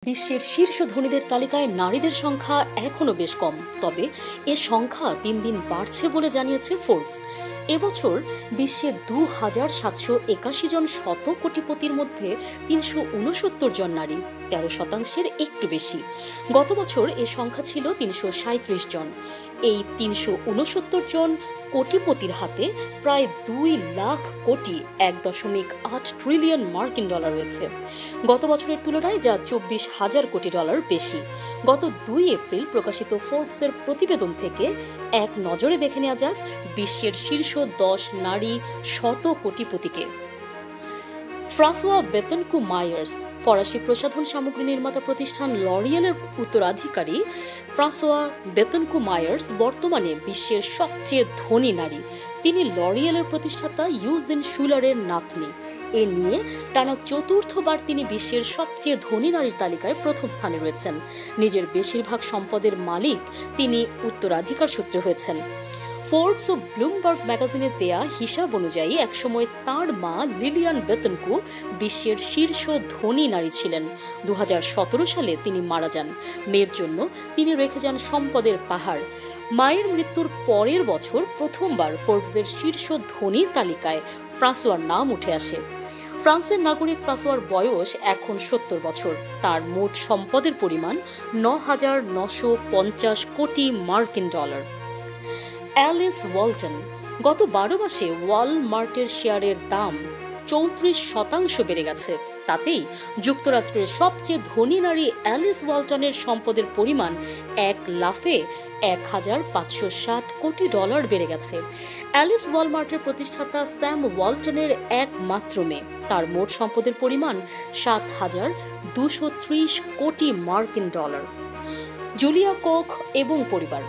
বিশ্বের শীর্ষ ধনীদের তালিকায় নারীদের সংখ্যা এখনো বেশ কম, তবে এ সংখ্যা দিন দিন বাড়ছে বলে জানিয়েছে ফোর্বস। এবছর বিশ্বে ২,৭৮১ জন শত কোটিপতির মধ্যে ৩৬৯ জন নারী, ১৩% একটু বেশি। গত বছর এ সংখ্যা ছিল ৩৩৭ জন। এই ৩৬৯ জন কোটিপতির হাতে প্রায় ২ লাখ কোটি $১.৮ ট্রিলিয়ন মার্কিন ডলার রয়েছে। গত বছরের তুলনায় যা ২৪,০০০ কোটি ডলার বেশি। গত ২ এপ্রিল প্রকাশিত ফোর্বসের প্রতিবেদন থেকে এক নজরে দেখে নেওয়া যাক বিশ্বের শীর্ষ ১০ নারী শত কোটিপতিকে। ফ্রাঁসোয়া বেতনকু মায়ার্স, ফরাসি প্রসাধন সামগ্রী নির্মাতা প্রতিষ্ঠান লরিয়েলের উত্তরাধিকারী ফ্রাঁসোয়া বেতনকু মায়ার্স বর্তমানে বিশ্বের সবচেয়ে ধনী নারী। তিনি লরিয়েলের প্রতিষ্ঠাতা ইউজিন শুলারের নাতনি। এ নিয়ে টানা চতুর্থবার তিনি বিশ্বের সবচেয়ে ধনী নারীর তালিকায় প্রথম স্থানে রয়েছেন। নিজের বেশিরভাগ সম্পদের মালিক তিনি উত্তরাধিকার সূত্রে হয়েছেন। ফোর্বস ও ব্লুমবার্গ ম্যাগাজিনের দেয়া হিসাব অনুযায়ী একসময় তাঁর মা লিলিয়ান বেতনকু বিশ্বের শীর্ষ ধনী নারী ছিলেন। ২০১৭ সালে তিনি মারা যান। মেয়ের জন্য তিনি রেখে যান সম্পদের পাহাড়। মায়ের মৃত্যুর পরের বছর প্রথমবার ফোর্বসের শীর্ষ ধনীর তালিকায় ফ্রাঁসোয়ার নাম উঠে আসে। ফ্রান্সের নাগরিক ফ্রাঁসোয়ার বয়স এখন ৭০ বছর। তার মোট সম্পদের পরিমাণ ৯,৯৫০ কোটি মার্কিন ডলার। অ্যালিস ওয়ালটন, গত ১২ মাসে ওয়ালমার্টের শেয়ারের দাম ৩৪% বেড়ে গেছে। তাতেই যুক্তরাষ্ট্রের সবচেয়ে ধনী নারী অ্যালিস ওয়ালটনের সম্পদের পরিমাণ এক লাফে ১,৫৬০ কোটি ডলার বেড়ে গেছে। অ্যালিস ওয়ালমার্টের প্রতিষ্ঠাতা স্যাম ওয়ালটনের একমাত্র মেয়ে। তার মোট সম্পদের পরিমাণ ৭,২৩০ কোটি মার্কিন ডলার। জুলিয়া কোখ এবং পরিবার,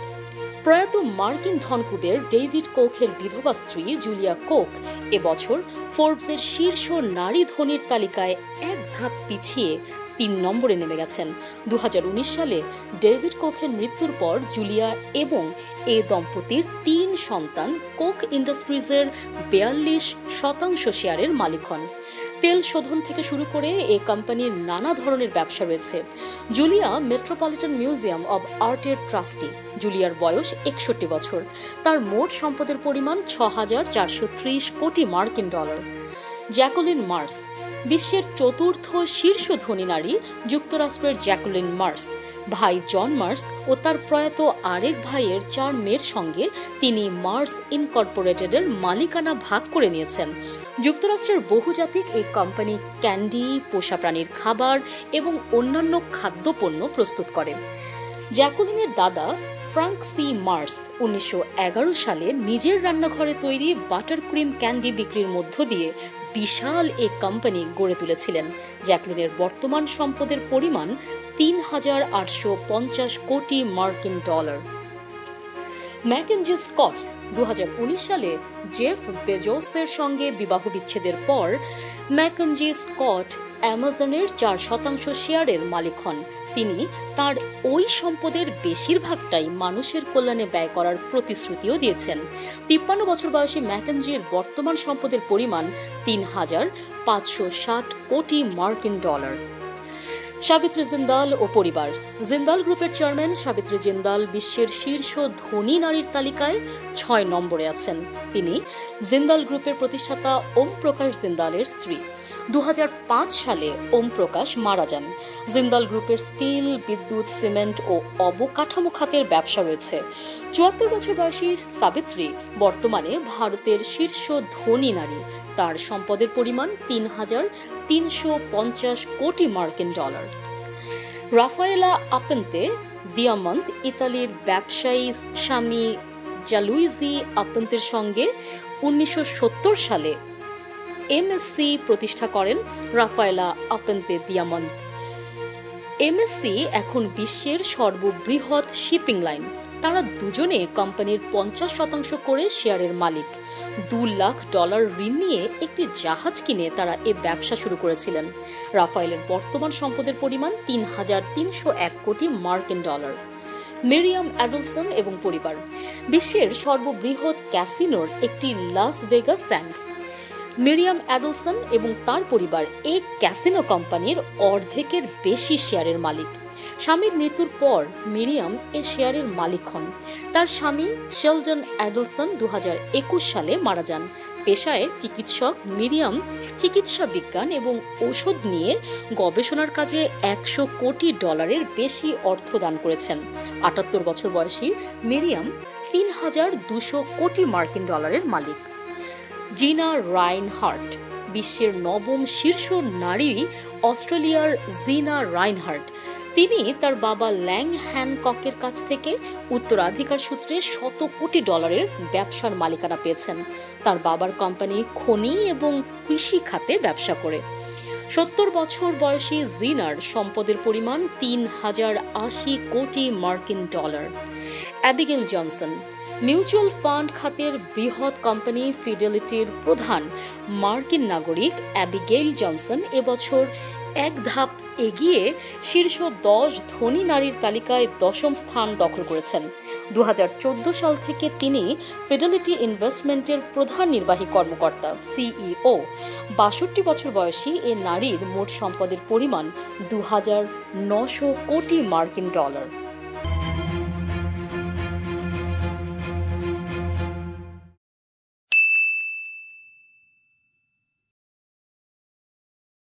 প্রয়াত মার্কিন ধনকুবের ডেভিড কোখের বিধবা স্ত্রী জুলিয়া কোখ এবছর ফোর্বসের শীর্ষ নারী ধনীর তালিকায় এক ধাপ পিছিয়ে ৩ নম্বরে নেমে গেছেন। ২০১৯ সালে ডেভিড কোখের মৃত্যুর পর জুলিয়া এবং এ দম্পতির ৩ সন্তান কোখ ইন্ডাস্ট্রিজের ৪২% শেয়ারের মালিক হন। তেল শোধন থেকে শুরু করে এ কোম্পানির নানা ধরনের ব্যবসা রয়েছে। জুলিয়া মেট্রোপলিটন মিউজিয়াম অব আর্টের ট্রাস্টি। জুলিয়ার বয়স ৬১ বছর। তার মোট সম্পদের পরিমাণ ৬,৪৩০ কোটি মার্কিন ডলার। জ্যাকুলিন মার্স, বিশ্বের চতুর্থ শীর্ষ ধনী নারী যুক্তরাষ্ট্রের জ্যাকুলিন মার্স। ভাই জন মার্স ও তার প্রয়াত আরেক ভাইয়ের ৪ মেয়ের সঙ্গে তিনি মার্স ইনকর্পোরেটেডের মালিকানা ভাগ করে নিয়েছেন। যুক্তরাষ্ট্রের বহুজাতিক এই কোম্পানি ক্যান্ডি, পোষা প্রাণীর খাবার এবং অন্যান্য খাদ্যপণ্য প্রস্তুত করে। জ্যাকুলিনের দাদা ফ্রাঙ্ক সি মার্স ১৯১১ সালে নিজের রান্নাঘরে তৈরি বাটার ক্রিম ক্যান্ডি বিক্রির মধ্য দিয়ে বিশাল এই কোম্পানি গড়ে তুলেছিলেন। জ্যাকুলিনের বর্তমান সম্পদের পরিমাণ ৩,৮৫০ কোটি মার্কিন ডলার। ম্যাকেনজি স্কট, ২০১৯ সালে জেফ বেজোসের সঙ্গে বিবাহ বিচ্ছেদের পর ম্যাকেনজি স্কট অ্যামাজনের ৪% শেয়ারের মালিক হন। তিনি তার ওই সম্পদের বেশিরভাগটাই মানুষের কল্যাণে ব্যয় করার প্রতিশ্রুতিও দিয়েছেন। ৫৩ বছর বয়সী ম্যাকেনজির বর্তমান সম্পদের পরিমাণ ৩,৫৬০ কোটি মার্কিন ডলার। সাবিত্রী জিন্দাল ও পরিবার, জিন্দাল গ্রুপের চেয়ারম্যান সাবিত্রী জিন্দাল বিশ্বের শীর্ষ ধনী নারীর তালিকায় ৬ নম্বরে আছেন। তিনি জিন্দাল গ্রুপের প্রতিষ্ঠাতা ওম প্রকাশ জিন্দালের স্ত্রী। ২০০৫ সালে ওম প্রকাশ মারা যান। জিন্দাল গ্রুপের স্টিল, বিদ্যুৎ, সিমেন্ট ও অবকাঠামো খাতের ব্যবসা রয়েছে। ৭৪ বছর বয়সী সাবিত্রী বর্তমানে ভারতের শীর্ষ ধনী নারী। তার সম্পদের পরিমাণ ৩,৩৫০ কোটি মার্কিন ডলার। রাফায়েলা আপেন্তে দিয়ামন্ত, ইতালির ব্যবসায়ী স্বামী জালুইজি আপেন্তের সঙ্গে ১৯৭০ সালে এমএসসি প্রতিষ্ঠা করেন রাফায়েলা আপেন্তে দিয়ামন্ত। এমএসসি এখন বিশ্বের সর্ববৃহৎ শিপিং লাইন। তারা দুজনে কোম্পানির ৫০% করে শেয়ারের মালিক। $২ লাখ ঋণ নিয়ে একটি জাহাজ কিনে তারা এ ব্যবসা শুরু করেছিলেন। রাফায়েলের বর্তমান সম্পদের পরিমাণ ৩,৩০১ কোটি মার্কিন ডলার। মিরিয়াম অ্যাডলসন এবং পরিবার, বিশ্বের সর্ববৃহৎ ক্যাসিনোর একটি লাস ভেগাস স্যান্ডস। মিরিয়াম অ্যাডেলসন এবং তার পরিবার এই ক্যাসিনো কোম্পানির অর্ধেকের বেশি শেয়ারের মালিক। স্বামীর মৃত্যুর পর মিরিয়াম এর শেয়ারের মালিক হন। তার স্বামী শেলডন অ্যাডেলসন 2021 সালে মারা যান। পেশায় চিকিৎসক, মিরিয়াম চিকিৎসা বিজ্ঞান এবং ঔষধ নিয়ে গবেষণার কাজে $100 কোটি বেশি অর্থ দান করেছেন। 78 বছর বয়সী মিরিয়াম $3,200 কোটি মালিক। জিনা রাইনহার্ট বিশ্বের নবম শীর্ষ নারী, অস্ট্রেলিয়ার জিনা রাইনহার্ট। তিনি তার বাবা ল্যাং হ্যানককের কাছ থেকে উত্তরাধিকার সূত্রে $100 কোটি ব্যবসার মালিকানা পেয়েছেন। তার বাবার কোম্পানি খনি এবং কৃষি খাতে ব্যবসা করে। 70 বছর বয়সী জিনার সম্পদের পরিমাণ $3,080 কোটি। অ্যাবিগেল জনসন মিউচুয়াল ফান্ড খাতের বৃহৎ কোম্পানি ফিডেলিটির প্রধান মার্কিন নাগরিক অ্যাবিগেইল জনসন এবছর এক ধাপ এগিয়ে শীর্ষ 10 ধনী নারীর তালিকায় 10ম স্থান দখল করেছেন। 2014 সাল থেকে তিনি ফিডেলিটি ইনভেস্টমেন্টের প্রধান নির্বাহী কর্মকর্তা, সিইও। 62 বছর বয়সী এ নারীর মোট সম্পদের পরিমাণ $2,900 কোটি।